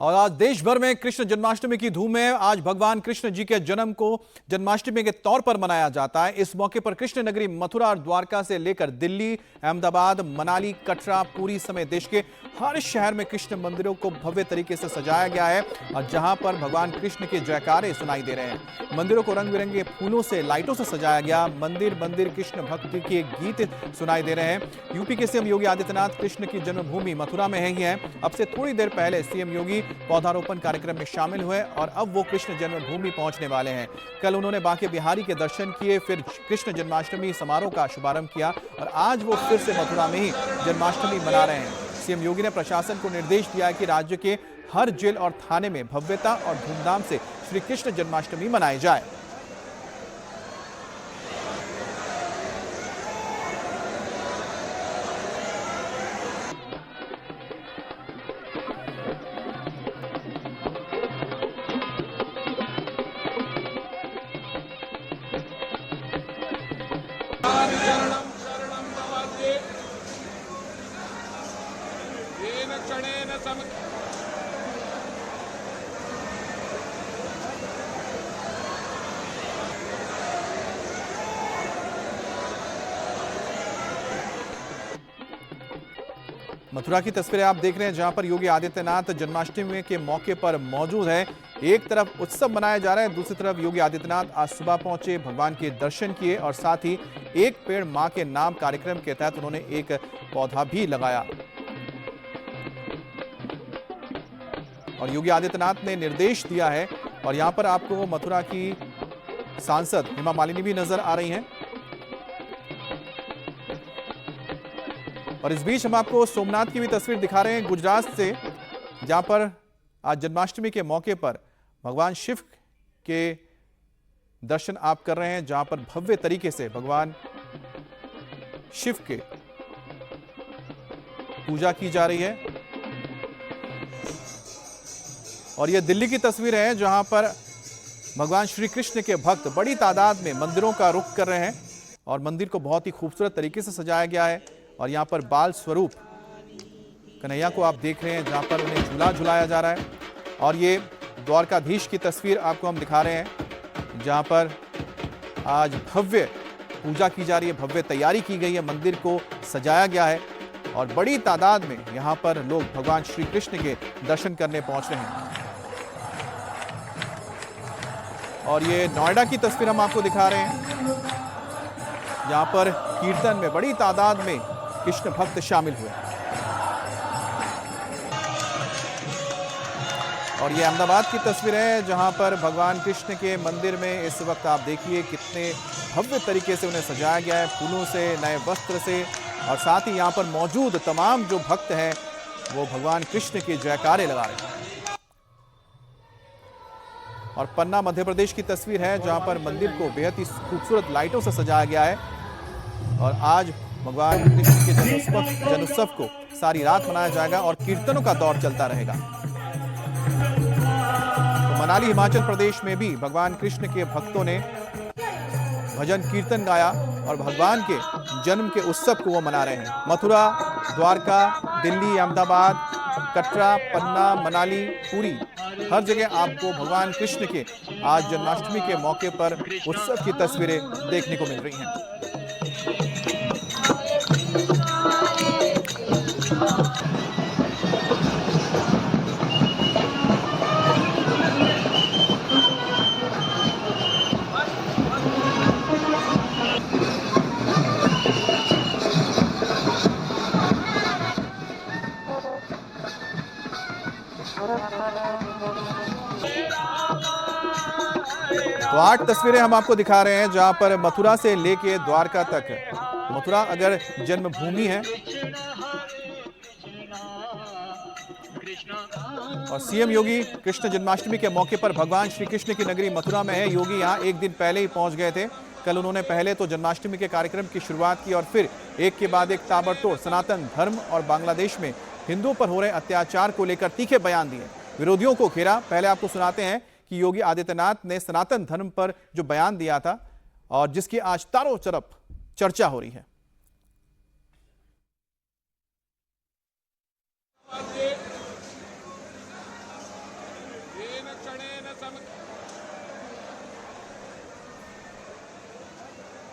और आज देश भर में कृष्ण जन्माष्टमी की धूम है। आज भगवान कृष्ण जी के जन्म को जन्माष्टमी के तौर पर मनाया जाता है। इस मौके पर कृष्ण नगरी मथुरा और द्वारका से लेकर दिल्ली, अहमदाबाद, मनाली, कटरा, पुरी समेत देश के हर शहर में कृष्ण मंदिरों को भव्य तरीके से सजाया गया है और जहां पर भगवान कृष्ण के जयकारे सुनाई दे रहे हैं। मंदिरों को रंग बिरंगे फूलों से, लाइटों से सजाया गया। मंदिर मंदिर कृष्ण भक्ति के गीत सुनाई दे रहे हैं। यूपी के सीएम योगी आदित्यनाथ कृष्ण की जन्मभूमि मथुरा में ही हैं। अब से थोड़ी देर पहले सीएम योगी पौधारोपण कार्यक्रम में शामिल हुए और अब वो कृष्ण जन्मभूमि पहुंचने वाले हैं। कल उन्होंने बांके बिहारी के दर्शन किए, फिर कृष्ण जन्माष्टमी समारोह का शुभारंभ किया और आज वो फिर से मथुरा में ही जन्माष्टमी मना रहे हैं। सीएम योगी ने प्रशासन को निर्देश दिया कि राज्य के हर जेल और थाने में भव्यता और धूमधाम से श्री कृष्ण जन्माष्टमी मनाई जाए। मथुरा की तस्वीरें आप देख रहे हैं जहां पर योगी आदित्यनाथ जन्माष्टमी के मौके पर मौजूद है। एक तरफ उत्सव मनाया जा रहा है, दूसरी तरफ योगी आदित्यनाथ आज सुबह पहुंचे, भगवान के दर्शन किए और साथ ही एक पेड़ मां के नाम कार्यक्रम के तहत उन्होंने एक पौधा भी लगाया। और योगी आदित्यनाथ ने निर्देश दिया है और यहां पर आपको मथुरा की सांसद हेमा मालिनी भी नजर आ रही हैं। और इस बीच हम आपको सोमनाथ की भी तस्वीर दिखा रहे हैं गुजरात से, जहां पर आज जन्माष्टमी के मौके पर भगवान शिव के दर्शन आप कर रहे हैं, जहां पर भव्य तरीके से भगवान शिव के पूजा की जा रही है। और यह दिल्ली की तस्वीर है जहां पर भगवान श्री कृष्ण के भक्त बड़ी तादाद में मंदिरों का रुख कर रहे हैं और मंदिर को बहुत ही खूबसूरत तरीके से सजाया गया है। और यहाँ पर बाल स्वरूप कन्हैया को आप देख रहे हैं जहाँ पर उन्हें झूला झुलाया जा रहा है। और ये द्वारकाधीश की तस्वीर आपको हम दिखा रहे हैं जहाँ पर आज भव्य पूजा की जा रही है, भव्य तैयारी की गई है, मंदिर को सजाया गया है और बड़ी तादाद में यहाँ पर लोग भगवान श्री कृष्ण के दर्शन करने पहुँच रहे हैं। और ये नोएडा की तस्वीर हम आपको दिखा रहे हैं जहाँ पर कीर्तन में बड़ी तादाद में कृष्ण भक्त शामिल हुए। और ये अहमदाबाद की तस्वीर है जहां पर भगवान कृष्ण के मंदिर में इस वक्त आप देखिए कितने भव्य तरीके से उन्हें सजाया गया है, फूलों से, नए वस्त्र से। और साथ ही यहां पर मौजूद तमाम जो भक्त हैं वो भगवान कृष्ण के जयकारे लगा रहे हैं। और पन्ना मध्य प्रदेश की तस्वीर है जहां पर मंदिर को बेहद ही खूबसूरत लाइटों से सजाया गया है और आज भगवान कृष्ण के जन्मोत्सव को सारी रात मनाया जाएगा और कीर्तनों का दौर चलता रहेगा। तो मनाली हिमाचल प्रदेश में भी भगवान कृष्ण के भक्तों ने भजन कीर्तन गाया और भगवान के जन्म के उत्सव को वो मना रहे हैं। मथुरा, द्वारका, दिल्ली, अहमदाबाद, कटरा, पन्ना, मनाली, पुरी, हर जगह आपको भगवान कृष्ण के आज जन्माष्टमी के मौके पर उत्सव की तस्वीरें देखने को मिल रही हैं। तो 8 तस्वीरें हम आपको दिखा रहे हैं जहां पर मथुरा से लेके द्वारका तक। मथुरा अगर जन्मभूमि है और सीएम योगी कृष्ण जन्माष्टमी के मौके पर भगवान श्री कृष्ण की नगरी मथुरा में है। योगी यहां एक दिन पहले ही पहुंच गए थे। कल उन्होंने पहले तो जन्माष्टमी के कार्यक्रम की शुरुआत की और फिर एक के बाद एक ताबड़तोड़ सनातन धर्म और बांग्लादेश में हिंदुओं पर हो रहे अत्याचार को लेकर तीखे बयान दिए, विरोधियों को घेरा। पहले आपको सुनाते हैं कि योगी आदित्यनाथ ने सनातन धर्म पर जो बयान दिया था और जिसकी आज चारों तरफ चर्चा हो रही है।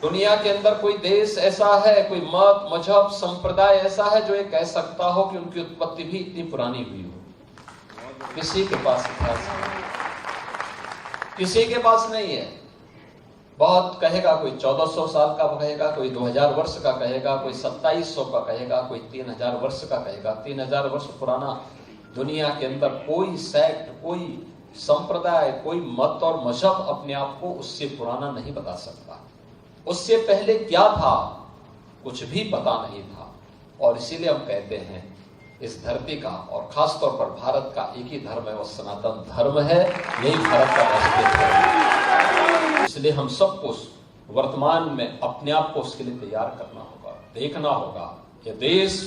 दुनिया के अंदर कोई देश ऐसा है, कोई मत, मजहब, संप्रदाय ऐसा है जो ये कह सकता हो कि उनकी उत्पत्ति भी इतनी पुरानी हुई हो? किसी के पास इतिहास नहीं, किसी के पास नहीं है। बहुत कहेगा, कोई 1400 साल का कहेगा, कोई 2000 वर्ष का कहेगा, कोई 2700 का कहेगा, कोई 3000 वर्ष का कहेगा। 3000 वर्ष पुराना दुनिया के अंदर कोई सेक्ट, कोई संप्रदाय, कोई मत और मजहब अपने आप को उससे पुराना नहीं बता सकता। उससे पहले क्या था, कुछ भी पता नहीं था। और इसीलिए हम कहते हैं इस धरती का और खासतौर पर भारत का एक ही धर्म है, वो सनातन धर्म है। यही भारत का राष्ट्रीय धर्म है। इसलिए हम सबको वर्तमान में अपने आप को उसके लिए तैयार करना होगा, देखना होगा। ये देश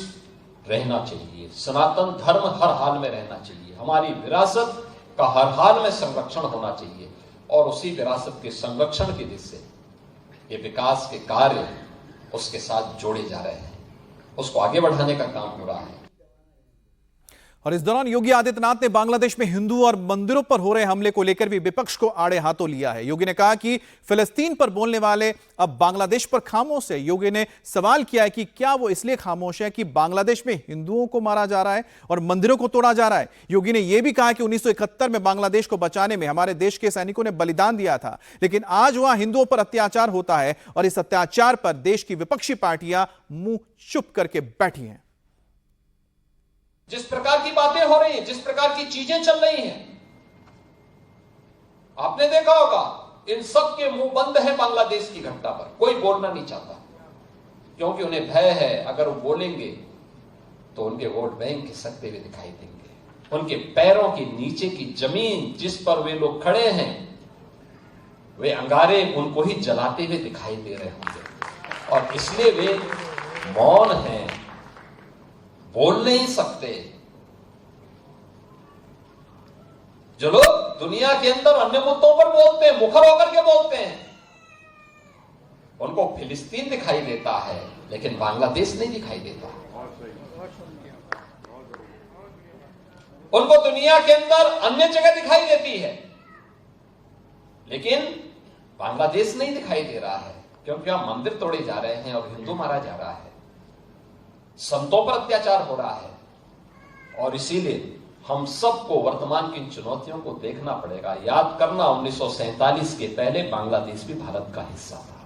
रहना चाहिए, सनातन धर्म हर हाल में रहना चाहिए, हमारी विरासत का हर हाल में संरक्षण होना चाहिए। और उसी विरासत के संरक्षण की दिशा से ये विकास के कार्य उसके साथ जोड़े जा रहे हैं, उसको आगे बढ़ाने का काम हो रहा है। और इस दौरान योगी आदित्यनाथ ने बांग्लादेश में हिंदू और मंदिरों पर हो रहे हमले को लेकर भी विपक्ष को आड़े हाथों लिया है। योगी ने कहा कि फिलिस्तीन पर बोलने वाले अब बांग्लादेश पर खामोश है। योगी ने सवाल किया है कि क्या वो इसलिए खामोश है कि बांग्लादेश में हिंदुओं को मारा जा रहा है और मंदिरों को तोड़ा जा रहा है। योगी ने यह भी कहा कि 1971 में बांग्लादेश को बचाने में हमारे देश के सैनिकों ने बलिदान दिया था, लेकिन आज वहां हिंदुओं पर अत्याचार होता है और इस अत्याचार पर देश की विपक्षी पार्टियां मुंह चुप करके बैठी हैं। जिस प्रकार की बातें हो रही हैं, जिस प्रकार की चीजें चल रही हैं, आपने देखा होगा, इन सब के मुंह बंद है बांग्लादेश की घटना पर। कोई बोलना नहीं चाहता क्योंकि उन्हें भय है, अगर वो बोलेंगे तो उनके वोट बैंक खिसकते हुए दिखाई देंगे। उनके पैरों के नीचे की जमीन जिस पर वे लोग खड़े हैं, वे अंगारे उनको ही जलाते हुए दिखाई दे रहे होंगे। और इसलिए वे मौन हैं, बोल नहीं सकते। जो लोग दुनिया के अंदर अन्य मुद्दों पर बोलते हैं, मुखर होकर के बोलते हैं, उनको फिलिस्तीन दिखाई देता है लेकिन बांग्लादेश नहीं दिखाई देता। उनको दुनिया के अंदर अन्य जगह दिखाई देती है लेकिन बांग्लादेश नहीं दिखाई दे रहा है, क्योंकि वहां मंदिर तोड़े जा रहे हैं और हिंदू मारा जा रहा है, संतों पर अत्याचार हो रहा है। और इसीलिए हम सबको वर्तमान की इन चुनौतियों को देखना पड़ेगा, याद करना 1947 के पहले बांग्लादेश भी भारत का हिस्सा था।